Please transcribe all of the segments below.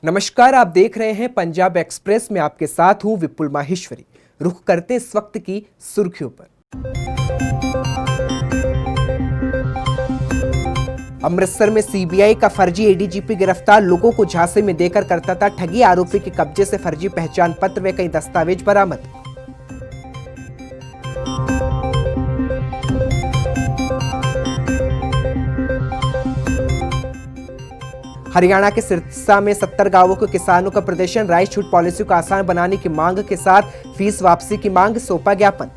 नमस्कार, आप देख रहे हैं पंजाब एक्सप्रेस में आपके साथ हूं विपुल माहेश्वरी। रुख करते इस वक्त की सुर्खियों पर। अमृतसर में सीबीआई का फर्जी एडीजीपी गिरफ्तार, लोगों को झांसे में देकर करता था ठगी। आरोपी के कब्जे से फर्जी पहचान पत्र व कई दस्तावेज बरामद। हरियाणा के सिरसा में 70 गांवों के किसानों का प्रदर्शन, राइस छूट पॉलिसी को आसान बनाने की मांग के साथ फीस वापसी की मांग, सौंपा ज्ञापन।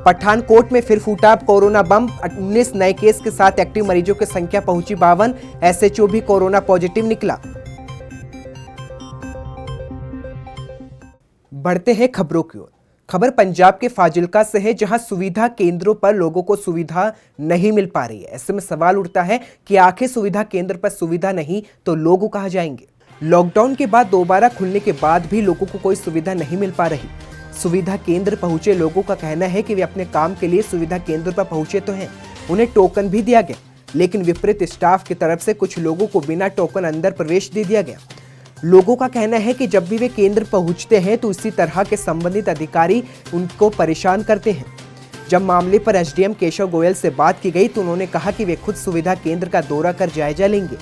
पठानकोट में फिर फूटा कोरोना बम, 19 नए केस के साथ एक्टिव मरीजों की संख्या पहुंची 52। एसएचओ भी कोरोना पॉजिटिव निकला। बढ़ते हैं खबरों की ओर। खबर पंजाब के फाजिल्का से है, जहां सुविधा केंद्रों पर लोगों को सुविधा नहीं मिल पा रही है। ऐसे में सवाल उठता है कि आखिर सुविधा केंद्र पर सुविधा नहीं तो लोग कहां जाएंगे। लॉकडाउन के बाद दोबारा खुलने के बाद भी लोगों को कोई सुविधा नहीं मिल पा रही। सुविधा केंद्र पहुंचे लोगों का कहना है कि वे अपने काम के लिए सुविधा केंद्र पर पहुंचे तो हैं, उन्हें टोकन भी दिया गया, लेकिन विपरीत स्टाफ की तरफ से कुछ लोगों को बिना टोकन अंदर प्रवेश दे दिया गया। लोगों का कहना है कि जब भी वे केंद्र पहुंचते हैं तो इसी तरह के संबंधित अधिकारी उनको परेशान करते हैं। जब मामले पर एसडीएम केशव गोयल से बात की गई तो उन्होंने कहा कि वे खुद सुविधा केंद्र का दौरा कर जायजा लेंगे।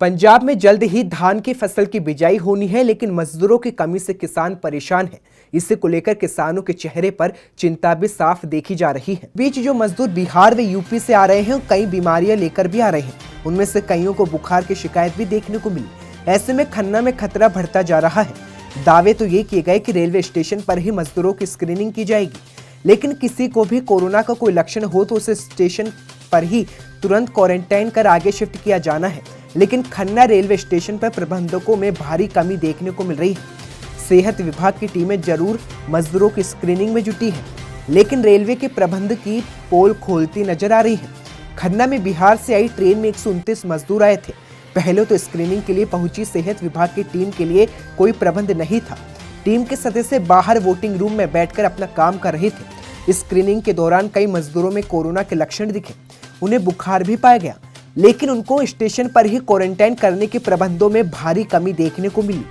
पंजाब में जल्द ही धान की फसल की बिजाई होनी है, लेकिन मजदूरों की कमी से किसान परेशान हैं। इसी को लेकर किसानों के चेहरे पर चिंता भी साफ देखी जा रही है। बीच जो मजदूर बिहार व यूपी से आ रहे हैं, कई बीमारियां लेकर भी आ रहे हैं। उनमें से कईयों को बुखार की शिकायत भी देखने को मिली। ऐसे में खन्ना में खतरा बढ़ता जा रहा है। दावे तो ये किए गए कि रेलवे स्टेशन पर ही मजदूरों की स्क्रीनिंग की जाएगी, लेकिन किसी को भी कोरोना का कोई लक्षण हो तो उसे स्टेशन पर ही तुरंत क्वारंटाइन कर आगे शिफ्ट किया जाना है। लेकिन खन्ना रेलवे स्टेशन पर प्रबंधकों में भारी कमी देखने को मिल रही है। सेहत विभाग की टीमें जरूर मजदूरों की स्क्रीनिंग में जुटी है, लेकिन रेलवे के प्रबंध की पोल खोलती नजर आ रही है। खन्ना में बिहार से आई ट्रेन में 129 मजदूर आए थे। पहले तो स्क्रीनिंग के लिए पहुंची सेहत विभाग की टीम के लिए कोई प्रबंध नहीं था। टीम के सदस्य बाहर वोटिंग रूम में बैठकर अपना काम कर रहे थे। स्क्रीनिंग के दौरान कई मजदूरों में कोरोना के लक्षण दिखे, उन्हें बुखार भी पाया गया, लेकिन उनको स्टेशन पर ही क्वारंटाइन करने के प्रबंधों में भारी कमी देखने को मिली।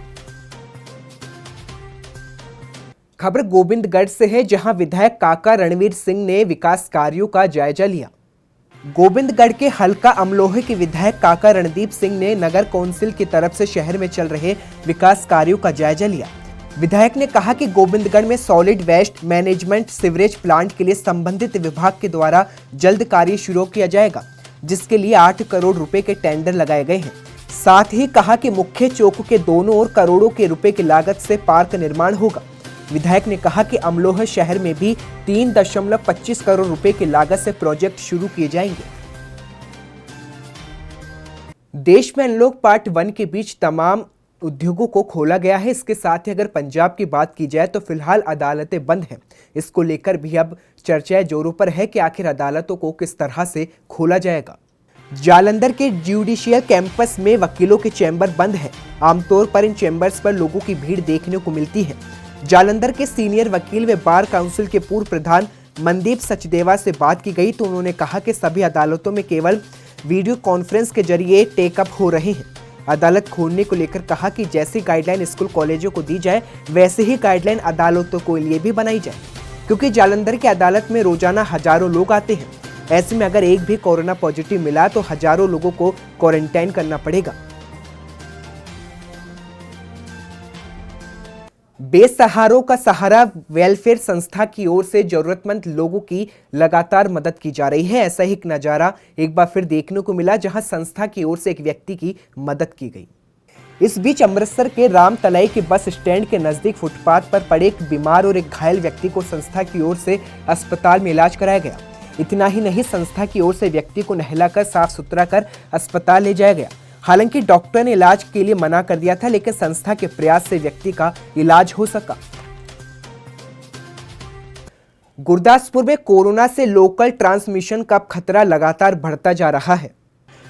खबर गोविंदगढ़ से है, जहां विधायक काका रणवीर सिंह ने विकास कार्यों का जायजा लिया। गोविंदगढ़ के हल्का अमलोहे के विधायक काका रणदीप सिंह ने नगर कौंसिल की तरफ से शहर में चल रहे विकास कार्यों का जायजा लिया। विधायक ने कहा कि गोविंदगढ़ में solid waste management sewerage plant के लिए संबंधित विभाग के द्वारा जल्द कार्य शुरू किया जाएगा, जिसके लिए 8 करोड़ रुपए के टेंडर लगाए गए हैं। साथ ही कहा कि मुख्य चौक के दोनों ओर करोड़ों के रुपए की लागत से पार्क निर्माण होगा। विधायक ने कहा कि अमलोह शहर में भी 3.25 करोड़ रुपए की लागत से प्रोजेक्ट शुरू किए जाएंगे। देश में अनलॉक पार्ट 1 के बीच तमाम उद्योगों को खोला गया है। इसके साथ ही अगर पंजाब की बात की जाए तो फिलहाल अदालतें बंद हैं। इसको लेकर भी अब चर्चाएं जोरों पर है कि आखिर अदालतों को किस तरह से खोला जाएगा। जालंधर के जुडिशियल कैंपस में वकीलों के चैम्बर बंद है। आमतौर पर इन चैम्बर्स पर लोगों की भीड़ देखने को मिलती है। जालंधर के सीनियर वकील व बार काउंसिल के पूर्व प्रधान मनदीप सचदेवा से बात की गई तो उन्होंने कहा कि सभी अदालतों में केवल वीडियो कॉन्फ्रेंस के जरिए टेकअप हो रहे हैं। अदालत खोलने को लेकर कहा कि जैसी गाइडलाइन स्कूल कॉलेजों को दी जाए, वैसे ही गाइडलाइन अदालतों के लिए भी बनाई जाए, क्योंकि जालंधर की अदालत में रोजाना हजारों लोग आते हैं। ऐसे में अगर एक भी कोरोना पॉजिटिव मिला तो हजारों लोगों को क्वारंटाइन करना पड़ेगा। बेसहारों का सहारा वेलफेयर संस्था की ओर से जरूरतमंद लोगों की लगातार मदद की जा रही है। ऐसा ही एक नजारा एक बार फिर देखने को मिला, जहां संस्था की ओर से एक व्यक्ति की मदद की गई। इस बीच अमृतसर के रामतलाई के बस स्टैंड के नजदीक फुटपाथ पर पड़े एक बीमार और एक घायल व्यक्ति को संस्था की ओर से अस्पताल में इलाज कराया गया। इतना ही नहीं, संस्था की ओर से व्यक्ति को नहलाकर साफ सुथरा कर अस्पताल ले जाया गया। हालांकि डॉक्टर ने इलाज के लिए मना कर दिया था, लेकिन संस्था के प्रयास से व्यक्ति का इलाज हो सका। गुरदासपुर में कोरोना से लोकल ट्रांसमिशन का खतरा लगातार बढ़ता जा रहा है।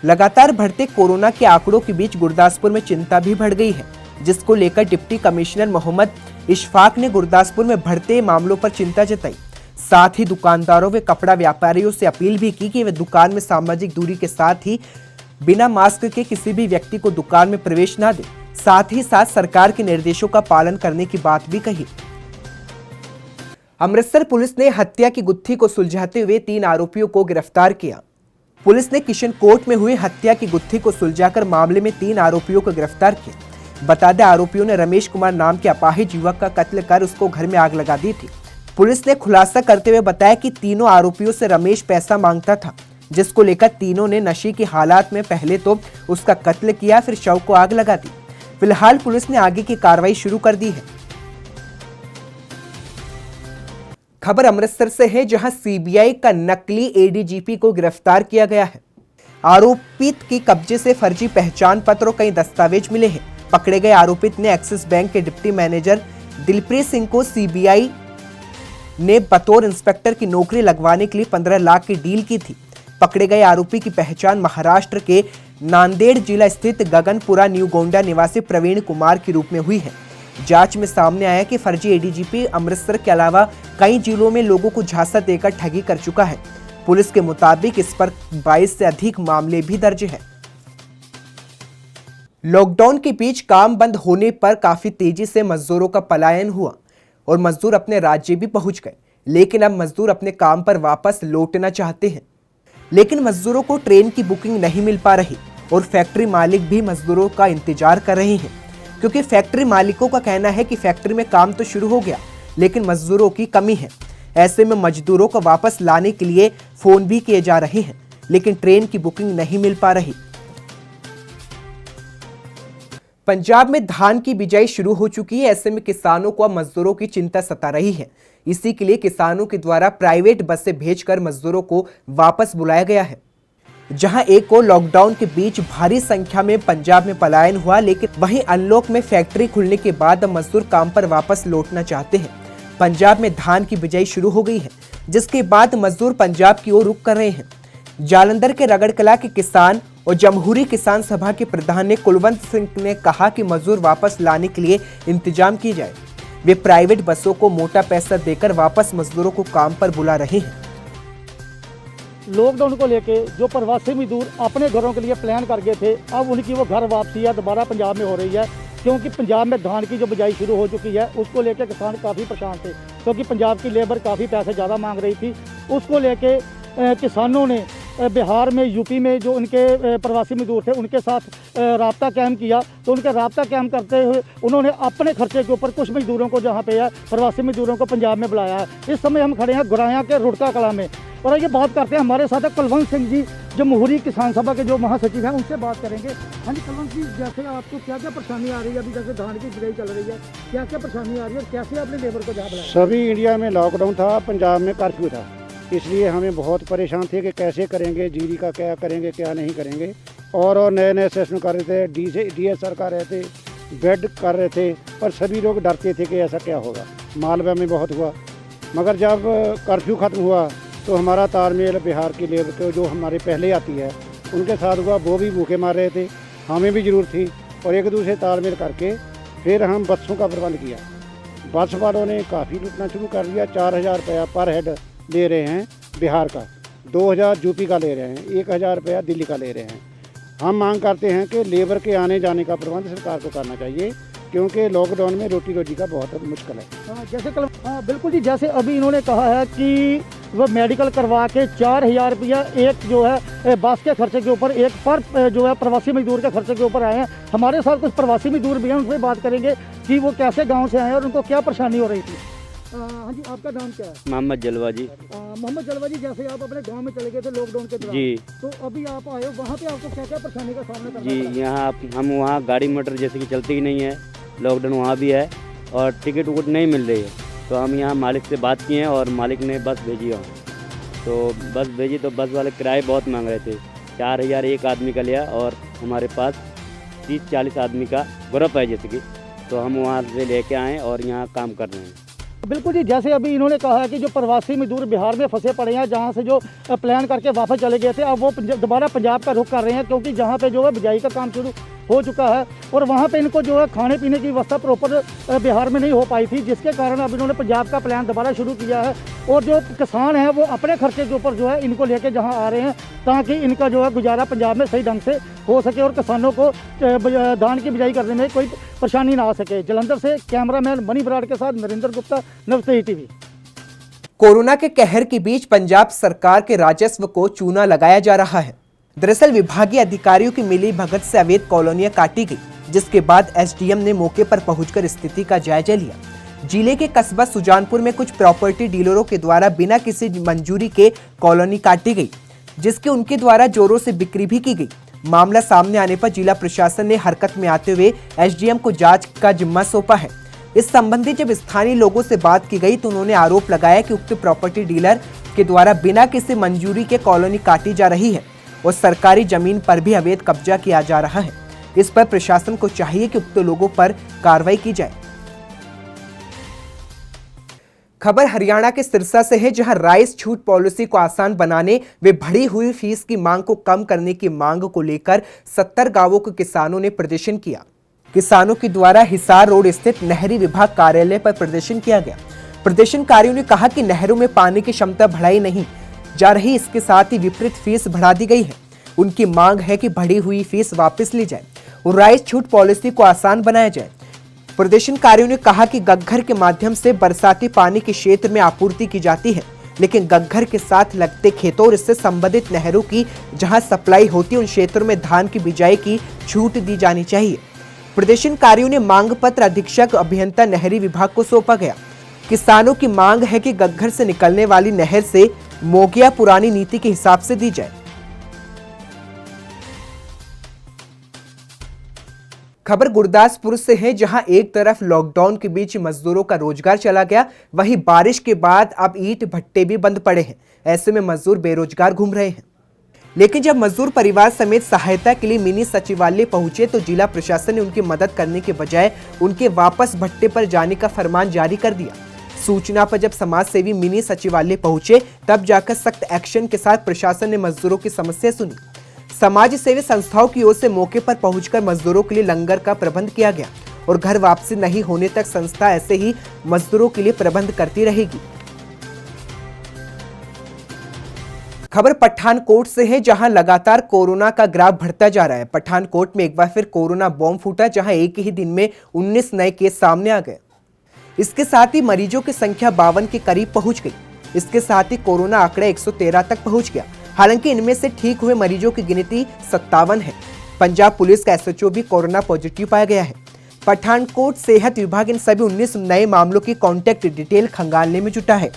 लगातार बढ़ते कोरोना के आंकड़ों के बीच गुरदासपुर में चिंता भी बढ़ गई है, जिसको लेकर डिप्टी कमिश्नर मोहम्मद इशफाक ने गुरदासपुर में बढ़ते मामलों पर चिंता जताई। साथ ही दुकानदारों व कपड़ा व्यापारियों से अपील भी की कि वे दुकान में सामाजिक दूरी के साथ ही बिना मास्क के किसी भी व्यक्ति को दुकान में प्रवेश न दें। साथ ही साथ सरकार के निर्देशों का पालन करने की बात भी कही। अमृतसर पुलिस ने हत्या की गुत्थी को सुलझाते हुए 3 आरोपियों को गिरफ्तार किया। पुलिस ने किशन कोट में हुई हत्या की गुत्थी को सुलझाकर मामले में 3 आरोपियों को गिरफ्तार किया। बता दें, आरोपियों ने रमेश कुमार नाम के अपाहिज युवक का कत्ल कर उसको घर में आग लगा दी थी। पुलिस ने खुलासा करते हुए बताया कि तीनों आरोपियों से रमेश पैसा मांगता था, जिसको लेकर तीनों ने नशे की हालात में पहले तो उसका कत्ल किया, फिर शव को आग लगा दी। फिलहाल पुलिस ने आगे की कार्रवाई शुरू कर दी है। खबर अमृतसर से है, जहां सीबीआई का नकली एडीजीपी को गिरफ्तार किया गया है। आरोपित के कब्जे से फर्जी पहचान पत्र और कई दस्तावेज मिले हैं। पकड़े गए आरोपित ने एक्सिस बैंक के डिप्टी मैनेजर दिलप्रीत सिंह को सीबीआई ने बतौर इंस्पेक्टर की नौकरी लगवाने के लिए 15 लाख की डील की थी। पकड़े गए आरोपी की पहचान महाराष्ट्र के नांदेड़ जिला स्थित गगनपुरा न्यू गोंडा निवासी प्रवीण कुमार के रूप में हुई है। जांच में सामने आया कि फर्जी एडीजीपी अमृतसर के अलावा कई जिलों में लोगों को झांसा देकर ठगी कर चुका है। पुलिस के मुताबिक इस पर 22 से अधिक मामले भी दर्ज हैं। लॉकडाउन के बीच काम बंद होने पर काफी तेजी से मजदूरों का पलायन हुआ और मजदूर अपने राज्य भी पहुंच गए। लेकिन अब मजदूर अपने काम पर वापस लौटना चाहते हैं, लेकिन मजदूरों को ट्रेन की बुकिंग नहीं मिल पा रही और फैक्ट्री मालिक भी मजदूरों का इंतजार कर रहे हैं, क्योंकि फैक्ट्री मालिकों का कहना है कि फैक्ट्री में काम तो शुरू हो गया, लेकिन मजदूरों की कमी है। ऐसे में मजदूरों को वापस लाने के लिए फोन भी किए जा रहे हैं, लेकिन ट्रेन की बुकिंग नहीं मिल पा रही। पंजाब में धान की बिजाई शुरू हो चुकी है। ऐसे में किसानों को अब मजदूरों की चिंता सता रही है। इसी के लिए किसानों के द्वारा प्राइवेट बसें भेजकर मजदूरों को वापस बुलाया गया है। जहां एक और लॉकडाउन के बीच भारी संख्या में पंजाब में पलायन हुआ, लेकिन वहीं अनलॉक में फैक्ट्री खुलने के बाद अब मजदूर काम पर वापस लौटना चाहते हैं। पंजाब में धान की बिजाई शुरू हो गई है, जिसके बाद मजदूर पंजाब की ओर रुख कर रहे हैं। जालंधर के रगड़कला के किसान और जमहूरी किसान सभा के प्रधान ने कुलवंत सिंह ने कहा कि मजदूर वापस लाने के लिए इंतजाम किए जाए। वे प्राइवेट बसों को मोटा पैसा देकर वापस मजदूरों को काम पर बुला रहे हैं। लॉकडाउन को लेके जो प्रवासी मजदूर अपने घरों के लिए प्लान कर गए थे, अब उनकी वो घर वापसी है दोबारा पंजाब में हो रही है, क्योंकि पंजाब में धान की जो बिजाई शुरू हो चुकी है उसको लेकर किसान काफ़ी परेशान थे, क्योंकि पंजाब की लेबर काफ़ी पैसे ज़्यादा मांग रही थी। उसको लेके किसानों ने बिहार में, यूपी में जो उनके प्रवासी मजदूर थे उनके साथ राब्ता कायम किया। तो उनके राब्ता कायम करते हुए उन्होंने अपने खर्चे के ऊपर कुछ मजदूरों को जहाँ पे है प्रवासी मजदूरों को पंजाब में बुलाया है। इस समय हम खड़े हैं गुराया के रुड़का कला में और ये बात करते हैं, हमारे साथ है कुलवंत सिंह जी, जमहूरी किसान सभा के जो महासचिव हैं, उनसे बात करेंगे। हाँ जी कुलवंत जी, जैसे आपको क्या क्या परेशानी आ रही है, अभी जैसे धान की बिजाई चल रही है, क्या क्या परेशानी आ रही है और कैसे आपने लेबर को जहाँ बुलाया? सभी इंडिया में लॉकडाउन था, पंजाब में कर्फ्यू था, इसलिए हमें बहुत परेशान थे कि कैसे करेंगे, जीरी का क्या करेंगे क्या नहीं करेंगे। और नए नए सेशन कर रहे थे, DSR कर रहे थे, बेड कर रहे थे, पर सभी लोग डरते थे कि ऐसा क्या होगा। मालवा में बहुत हुआ, मगर जब कर्फ्यू ख़त्म हुआ तो हमारा तालमेल बिहार की लेबर को जो हमारे पहले आती है उनके साथ हुआ। वो भी भूखे मार रहे थे, हमें भी ज़रूरत थी, और एक दूसरे तालमेल करके फिर हम बसों का प्रबंध किया। बस वालों ने काफ़ी लूटना शुरू कर दिया। 4000 रुपया पर हेड ले रहे हैं बिहार का, 2000 यूपी का ले रहे हैं, 1000 रुपया दिल्ली का ले रहे हैं। हम मांग करते हैं कि लेबर के आने जाने का प्रबंध सरकार को करना चाहिए, क्योंकि लॉकडाउन में रोटी रोजी का बहुत मुश्किल है। जैसे बिल्कुल जी, जैसे अभी इन्होंने कहा है कि वो मेडिकल करवा के 4000 रुपया एक जो है बस के खर्चे के ऊपर, एक पर जो है प्रवासी मजदूर के खर्चे के ऊपर आए हैं। हमारे साथ कुछ प्रवासी मजदूर भी हैं, उनसे बात करेंगे कि वो कैसे गाँव से आए हैं और उनको क्या परेशानी हो रही थी। हाँ जी, आपका नाम क्या है? मोहम्मद जलवा जी। मोहम्मद जलवा जी, जैसे आप अपने गांव में चले गए थे लॉकडाउन के दौरान जी, तो अभी आप आए हो, वहाँ पे आपको क्या क्या परेशानी का सामना करना जी पड़ा? यहाँ हम वहाँ गाड़ी मोटर जैसे कि चलती ही नहीं है, लॉकडाउन वहाँ भी है और टिकट उकट नहीं मिल रही है। तो हम यहाँ मालिक से बात किए हैं और मालिक ने बस भेजी वहाँ, तो बस भेजी तो बस वाले किराए बहुत मांग रहे थे। 4000 एक आदमी का लिया और हमारे पास 30-40 आदमी का ग्रुप है जैसे कि, तो हम वहाँ से लेके आए और यहाँ काम कर रहे हैं। बिल्कुल जी, जैसे अभी इन्होंने कहा है कि जो प्रवासी मजदूर बिहार में फंसे पड़े हैं, जहां से जो प्लान करके वापस चले गए थे, अब वो दोबारा पंजाब का रुख कर रहे हैं, क्योंकि जहां पे जो है बिजाई का काम शुरू हो चुका है और वहाँ पे इनको जो है खाने पीने की व्यवस्था प्रॉपर बिहार में नहीं हो पाई थी, जिसके कारण अब इन्होंने पंजाब का प्लान दोबारा शुरू किया है। और जो किसान हैं वो अपने खर्चे के ऊपर जो है इनको लेके जहाँ आ रहे हैं ताकि इनका जो है गुजारा पंजाब में सही ढंग से हो सके और किसानों को धान की बिजाई करने में कोई परेशानी ना आ सके। जलंधर से कैमरामैन मनी बराड़ के साथ नरेंद्र गुप्ता, नवतेज टीवी। कोरोना के कहर के बीच पंजाब सरकार के राजस्व को चूना लगाया जा रहा है। दरअसल विभागीय अधिकारियों की मिली भगत से अवैध कॉलोनियां काटी गई, जिसके बाद एसडीएम ने मौके पर पहुंचकर स्थिति का जायजा लिया। जिले के कस्बा सुजानपुर में कुछ प्रॉपर्टी डीलरों के द्वारा बिना किसी मंजूरी के कॉलोनी काटी गई, जिसके उनके द्वारा जोरों से बिक्री भी की गई। मामला सामने आने पर जिला प्रशासन ने हरकत में आते हुए एसडीएम को जांच का जिम्मा सौंपा है। इस संबंधी जब स्थानीय लोगों से बात की गई तो उन्होंने आरोप लगाया कि उक्त प्रॉपर्टी डीलर के द्वारा बिना किसी मंजूरी के कॉलोनी काटी जा रही है और सरकारी जमीन पर भी अवैध कब्जा किया जा रहा है। इस पर प्रशासन को चाहिए कि उक्त लोगों पर कार्रवाई की जाए। खबर हरियाणा के सिरसा से है, जहां राइस छूट पॉलिसी को आसान बनाने व बढ़ी हुई फीस की मांग को कम करने की मांग को लेकर 70 गांवों के किसानों ने प्रदर्शन किया। किसानों के द्वारा हिसार रोड स्थित नहरी विभाग कार्यालय पर प्रदर्शन किया गया। प्रदर्शनकारियों ने कहा कि नहरों में पानी की क्षमता बढ़ाई नहीं जा रही, इसके साथ ही विपरीत फीस बढ़ा दी गई है। उनकी मांग है कि बढ़ी हुई फीस वापस ली जाए और राइस छूट पॉलिसी को आसान बनाया जाए। प्रदर्शनकारियों ने कहा कि गग्घर के माध्यम से बरसाती पानी के क्षेत्र में आपूर्ति की जाती है, लेकिन गग्घर के साथ लगते खेतों और इससे संबंधित नहरों की जहां सप्लाई होती है उन क्षेत्रों में धान की बिजाई की छूट दी जानी चाहिए। प्रदर्शनकारियों ने मांग पत्र अधीक्षक अभियंता नहरी विभाग को सौंपा गया। किसानों की मांग है कि गग्घर से निकलने वाली नहर से मोगिया पुरानी नीति के हिसाब से दी जाए। खबर गुरदासपुर से है, जहां एक तरफ लॉकडाउन के बीच मजदूरों का रोजगार चला गया, वहीं बारिश के बाद अब ईंट भट्टे भी बंद पड़े हैं। ऐसे में मजदूर बेरोजगार घूम रहे हैं। लेकिन जब मजदूर परिवार समेत सहायता के लिए मिनी सचिवालय पहुंचे तो जिला प्रशासन ने उनकी मदद करने के बजाय उनके वापस भट्टे पर जाने का फरमान जारी कर दिया। सूचना पर जब समाज सेवी मिनी सचिवालय पहुंचे तब जाकर सख्त एक्शन के साथ प्रशासन ने मजदूरों की समस्या सुनी। समाज सेवी संस्थाओं की ओर से मौके पर पहुंचकर मजदूरों के लिए लंगर का प्रबंध किया गया और घर वापसी नहीं होने तक संस्था ऐसे ही मजदूरों के लिए प्रबंध करती रहेगी। खबर पठानकोट से है, जहां लगातार कोरोना का ग्राफ बढ़ता जा रहा है। पठानकोट में एक बार फिर कोरोना बॉम्ब फूटा, जहां एक ही दिन में 19 नए केस सामने आ गए। इसके साथ ही मरीजों की संख्या 52 के करीब पहुंच गई। इसके साथ ही कोरोना आंकड़ा 113 तक पहुंच गया। हालांकि इनमें से ठीक हुए मरीजों की गिनती 57 है। पंजाब पुलिस का एसएचओ भी कोरोना पॉजिटिव पाया गया है। पठानकोट सेहत विभाग इन सभी 19 नए मामलों की कॉन्टैक्ट डिटेल खंगालने में जुटा है।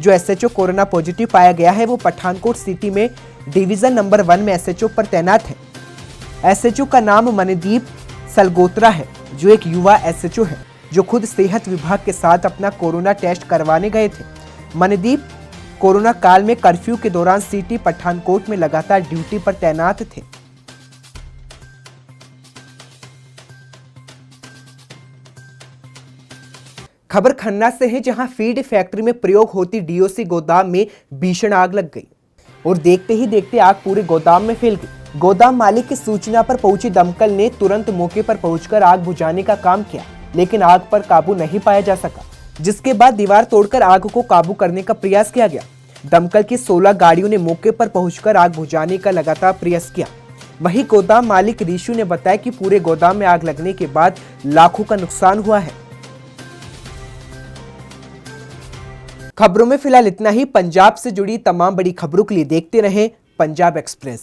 जो एसएचओ कोरोना पॉजिटिव पाया गया है वो पठानकोट सिटी में डिवीजन नंबर 1 में एसएचओ पर तैनात है। एसएचओ का नाम मनदीप सलगोत्रा है, जो एक युवा एसएचओ है जो खुद सेहत विभाग के साथ अपना कोरोना टेस्ट करवाने गए थे। मनदीप कोरोना काल में कर्फ्यू के दौरान सिटी पठानकोट में लगातार ड्यूटी पर तैनात थे। खबर खन्ना से है, जहां फीड फैक्ट्री में प्रयोग होती डीओसी गोदाम में भीषण आग लग गई और देखते ही देखते आग पूरे गोदाम में फैल गई। गोदाम मालिक की सूचना पर पहुंची दमकल ने तुरंत मौके पर पहुंचकर आग बुझाने का काम किया, लेकिन आग पर काबू नहीं पाया जा सका, जिसके बाद दीवार तोड़कर आग को काबू करने का प्रयास किया गया। दमकल की 16 गाड़ियों ने मौके पर पहुंचकर आग बुझाने का लगातार प्रयास किया। वहीं गोदाम मालिक रीशु ने बताया कि पूरे गोदाम में आग लगने के बाद लाखों का नुकसान हुआ है। खबरों में फिलहाल इतना ही। पंजाब से जुड़ी तमाम बड़ी खबरों के लिए देखते रहें पंजाब एक्सप्रेस।